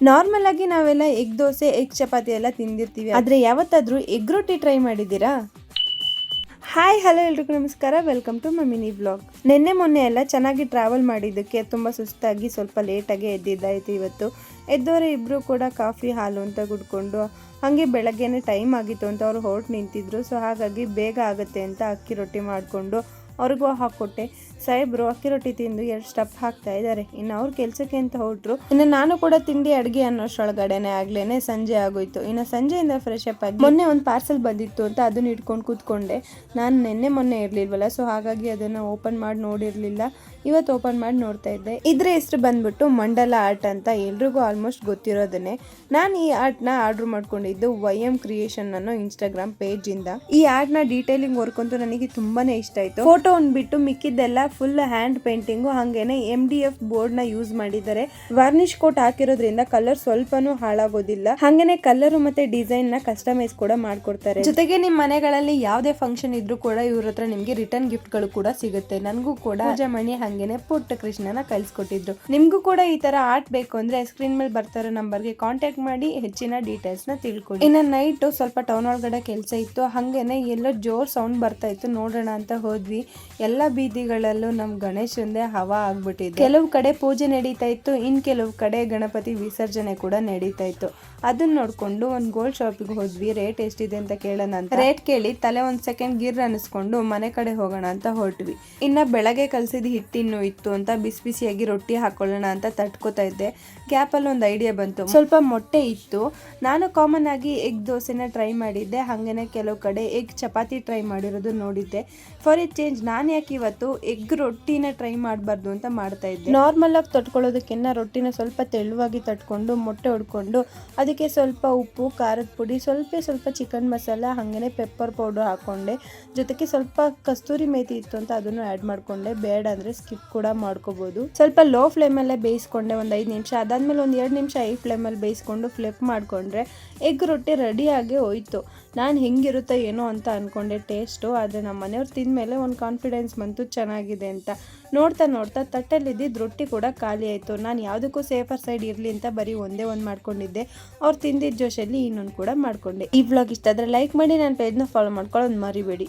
Normal ಆಗಿ ನಾವೆಲ್ಲ egg dosa egg chapati ಎಲ್ಲ ತಿಂದಿರ್ತೀವಿ, ಆದ್ರೆ ಯಾವತ್ತಾದ್ರೂ ಎಗ್ ರೊಟ್ಟಿ ಟ್ರೈ ಮಾಡಿದ್ದೀರಾ? ಹಾಯ್ ಹಲೋ ಎಲ್ರಿಗೂ ನಮಸ್ಕಾರ, ವೆಲ್ಕಮ್ ಟು ಮಮಿನಿ ವ್ಲಾಗ್. ಮೊನ್ನೆ ಎಲ್ಲ ಚೆನ್ನಾಗಿ ಟ್ರಾವೆಲ್ ಮಾಡಿದ್ದಕ್ಕೆ ತುಂಬ ಸುಸ್ತಾಗಿ ಸ್ವಲ್ಪ ಲೇಟಾಗಿ ಎದ್ದಿದ್ದಾಯಿತು. ಇವತ್ತು ಎದ್ದವರೆ ಇಬ್ಬರು ಕೂಡ ಕಾಫಿ ಹಾಲು ಅಂತ ಕುಡ್ಕೊಂಡು ಹಾಗೆ ಬೆಳಗ್ಗೆನೇ ಟೈಮ್ ಆಗಿತ್ತು ಅಂತ ಅವರು ಹೊರಟು ನಿಂತಿದ್ರು. ಸೊ ಹಾಗಾಗಿ ಬೇಗ ಆಗುತ್ತೆ ಅಂತ ಅಕ್ಕಿ ರೊಟ್ಟಿ ಮಾಡಿಕೊಂಡು ಅವ್ರಿಗೂ ಹಾಕ್ಕೊಟ್ಟೆ. ಸಾಹೇಬ್ರು ಅಕ್ಕಿ ರೊಟ್ಟಿ ತಿಂದು 2 ಸ್ಟೆಪ್ ಹಾಕ್ತಾ ಇದ್ದಾರೆ. ಇನ್ನು ಅವ್ರ ಕೆಲಸಕ್ಕೆ ಅಂತ ಹೊರಟ್ರು. ಇನ್ನು ನಾನು ಕೂಡ ತಿಂಡಿ ಅಡುಗೆ ಅನ್ನೋಷ್ಟೊಳಗಡೆನೆ ಆಗ್ಲೇನೆ ಸಂಜೆ ಆಗೋಯ್ತು. ಇನ್ನು ಸಂಜೆಯಿಂದ ಫ್ರೆಶ್ ಅಪ್ ಆಗಿ ಮೊನ್ನೆ ಒಂದು ಪಾರ್ಸೆಲ್ ಬಂದಿತ್ತು ಅಂತ ಅದನ್ನ ಇಟ್ಕೊಂಡು ಕೂತ್ಕೊಂಡೆ. ನಾನು ಮೊನ್ನೆ ಇರಲಿಲ್ವಲ್ಲ, ಸೊ ಹಾಗಾಗಿ ಅದನ್ನು ಓಪನ್ ಮಾಡಿ ನೋಡಿರಲಿಲ್ಲ. ಇವತ್ತು ಓಪನ್ ಮಾಡಿ ನೋಡ್ತಾ ಇದ್ದೆ. ಇದ್ರ ಹೆಸರು ಬಂದ್ಬಿಟ್ಟು ಮಂಡಲ ಆರ್ಟ್ ಅಂತ, ಎಲ್ರಿಗೂ ಆಲ್ಮೋಸ್ಟ್ ಗೊತ್ತಿರೋದನ್ನೇ. ನಾನು ಈ ಆರ್ಟ್ನ ಆರ್ಡರ್ ಮಾಡ್ಕೊಂಡಿದ್ದು YM ಕ್ರಿಯೇಷನ್ ಅನ್ನೋ ಇನ್ಸ್ಟಾಗ್ರಾಮ್ ಪೇಜಿಂದ. ಈ ಆರ್ಟ್ನ ಡೀಟೇಲಿಂಗ್ ವರ್ಕ್ ಅಂತೂ ನನಗೆ ತುಂಬಾನೇ ಇಷ್ಟ ಆಯಿತು. ಫೋಟೋ ಅಂದ್ಬಿಟ್ಟು ಮಿಕ್ಕಿದ್ದೆಲ್ಲ ಫುಲ್ ಹ್ಯಾಂಡ್ ಪೇಂಟಿಂಗು, ಹಾಗೇನೆ MDF ಬೋರ್ಡ್ನ ಯೂಸ್ ಮಾಡಿದ್ದಾರೆ. ವಾರ್ನಿಶ್ ಕೋಟ್ ಹಾಕಿರೋದ್ರಿಂದ ಕಲರ್ ಸ್ವಲ್ಪನೂ ಹಾಳಾಗೋದಿಲ್ಲ. ಹಾಗೇನೆ ಕಲರ್ ಮತ್ತೆ ಡಿಸೈನ್ ನ ಕಸ್ಟಮೈಸ್ ಕೂಡ ಮಾಡ್ಕೊಡ್ತಾರೆ. ಜೊತೆಗೆ ನಿಮ್ಮ ಮನೆಗಳಲ್ಲಿ ಯಾವುದೇ ಫಂಕ್ಷನ್ ಇದ್ರೂ ಕೂಡ ಇವ್ರ ಹತ್ರ ನಿಮ್ಗೆ ರಿಟರ್ನ್ ಗಿಫ್ಟ್ ಗಳು ಕೂಡ ಸಿಗುತ್ತೆ. ನನಗೂ ಕೂಡ ಪೂಜಾಮಣಿ ಹಾಗೇನೆ ಪುಟ್ಟ ಕೃಷ್ಣನ ಕಳ್ಸಿಕೊಟ್ಟಿದ್ರು. ನಿಮ್ಗೂ ಕೂಡ ಈ ತರ ಆರ್ಟ್ ಬೇಕು ಅಂದ್ರೆ ಸ್ಕ್ರೀನ್ ಮೇಲೆ ಬರ್ತಾರೋ ನಂಬರ್ಗೆ ಕಾಂಟ್ಯಾಕ್ಟ್ ಮಾಡಿ ಹೆಚ್ಚಿನ ಡೀಟೇಲ್ಸ್ ನ ತಿಳ್ಕೊಳ್ಳಿ. ಇನ್ನು ನೈಟ್ ಸ್ವಲ್ಪ ಟೌನ್ ಒಳಗಡೆ ಕೆಲಸ ಇತ್ತು, ಹಾಗೇನೆ ಎಲ್ಲೋ ಜೋರ್ ಸೌಂಡ್ ಬರ್ತಾ ಇತ್ತು, ನೋಡೋಣ ಅಂತ ಹೋದ್ವಿ. ಎಲ್ಲ ಬೀದಿಗಳಲ್ಲೂ ನಮ್ ಗಣೇಶಂದೇ ಹವಾ ಆಗ್ಬಿಟ್ಟಿದೆ. ಕೆಲವು ಕಡೆ ಪೂಜೆ ನಡೀತಾ ಇತ್ತು, ಇನ್ ಕೆಲವು ಕಡೆ ಗಣಪತಿ ವಿಸರ್ಜನೆ ಕೂಡ ನಡೀತಾ ಇತ್ತು. ಅದನ್ನ ನೋಡ್ಕೊಂಡು ಒಂದು ಗೋಲ್ಡ್ ಶಾಪಿಗೆ ಹೋದ್ವಿ. ರೇಟ್ ಎಷ್ಟಿದೆ ಅಂತ ಕೇಳೋಣ ಅಂತ ರೇಟ್ ಕೇಳಿ ತಲೆ ಒಂದು ಸೆಕೆಂಡ್ ಗಿರ್ ಅನಿಸ್ಕೊಂಡು ಮನೆ ಕಡೆ ಹೋಗೋಣ ಅಂತ ಹೊರಟ್ವಿ. ಇನ್ನ ಬೆಳಗ್ಗೆ ಕಲಸಿದ ಹಿಟ್ಟಿನ್ನು ಇತ್ತು ಅಂತ ಬಿಸಿ ಬಿಸಿಯಾಗಿ ರೊಟ್ಟಿ ಹಾಕೊಳ್ಳೋಣ ಅಂತ ತಟ್ಕೋತಾ ಇದ್ದೆ. ಗ್ಯಾಪಲ್ಲಿ ಒಂದು ಐಡಿಯಾ ಬಂತು. ಸ್ವಲ್ಪ ಮೊಟ್ಟೆ ಇತ್ತು. ನಾನು ಕಾಮನ್ ಆಗಿ ಎಗ್ ದೋಸೆನ ಟ್ರೈ ಮಾಡಿದ್ದೆ, ಹಾಗೇನೆ ಕೆಲವು ಕಡೆ ಎಗ್ ಚಪಾತಿ ಟ್ರೈ ಮಾಡಿರೋದು ನೋಡಿದ್ದೆ. ಫಾರ್ ಇಟ್ ಚೇಂಜ್ ನಾನು ಯಾಕೆ ಇವತ್ತು ಎಗ್ ರೊಟ್ಟಿನ ಟ್ರೈ ಮಾಡಬಾರ್ದು ಅಂತ ಮಾಡ್ತಾ ಇದ್ದೆ. ನಾರ್ಮಲ್ ಆಗಿ ತಟ್ಕೊಳ್ಳೋದಕ್ಕಿಂತ ರೊಟ್ಟಿನ ಸ್ವಲ್ಪ ತೆಳುವಾಗಿ ತಟ್ಕೊಂಡು ಮೊಟ್ಟೆ ಹೊಡ್ಕೊಂಡು ಅದಕ್ಕೆ ಸ್ವಲ್ಪ ಉಪ್ಪು, ಖಾರದ ಪುಡಿ, ಸ್ವಲ್ಪ ಚಿಕನ್ ಮಸಾಲ, ಹಾಗೇನೆ ಪೆಪ್ಪರ್ ಪೌಡರ್ ಹಾಕೊಂಡೆ. ಜೊತೆಗೆ ಸ್ವಲ್ಪ ಕಸ್ತೂರಿ ಮೇಥಿ ಇತ್ತು ಅಂತ ಅದನ್ನು ಆ್ಯಡ್ ಮಾಡ್ಕೊಂಡೆ. ಬೇಡ ಅಂದರೆ ಸ್ಕಿಪ್ ಕೂಡ ಮಾಡ್ಕೋಬೋದು. ಸ್ವಲ್ಪ ಲೋ ಫ್ಲೇಮಲ್ಲೇ ಬೇಯಿಸ್ಕೊಂಡೆ ಒಂದು 5 ನಿಮಿಷ. ಅದಾದ್ಮೇಲೆ ಒಂದು 2 ನಿಮಿಷ ಹೈ ಫ್ಲೇಮಲ್ಲಿ ಬೇಯಿಸ್ಕೊಂಡು ಫ್ಲಿಪ್ ಮಾಡ್ಕೊಂಡ್ರೆ ಎಗ್ ರೊಟ್ಟಿ ರೆಡಿಯಾಗಿ ಹೋಯ್ತು. ನಾನು ಹೆಂಗಿರುತ್ತೋ ಏನೋ ಅಂತ ಅಂದ್ಕೊಂಡೆ ಟೇಸ್ಟು, ಆದರೆ ನಮ್ಮ ಮನೆಯವ್ರು ತಿಂದಮೇಲೆ ಒಂದು ಕಾನ್ಫಿಡೆನ್ಸ್ ಬಂತು ಚೆನ್ನಾಗಿದೆ ಅಂತ. ನೋಡ್ತಾ ತಟ್ಟಲ್ಲಿದ್ದಿದ್ದು ರೊಟ್ಟಿ ಕೂಡ ಖಾಲಿ ಆಯಿತು. ನಾನು ಯಾವುದಕ್ಕೂ ಸೇಫರ್ ಸೈಡ್ ಇರಲಿ ಅಂತ ಬರೀ ಒಂದೇ ಒಂದು ಮಾಡ್ಕೊಂಡಿದ್ದೆ. ಅವ್ರು ತಿಂದಿದ್ದ ಜೋಶಲ್ಲಿ ಇನ್ನೊಂದು ಕೂಡ ಮಾಡ್ಕೊಂಡೆ. ಈ ವ್ಲಾಗ್ ಇಷ್ಟ ಆದರೆ ಲೈಕ್ ಮಾಡಿ, ನನ್ನ ಪೇಜ್ನ ಫಾಲೋ ಮಾಡ್ಕೊಳ್ಳೋದು ಮರಿಬೇಡಿ.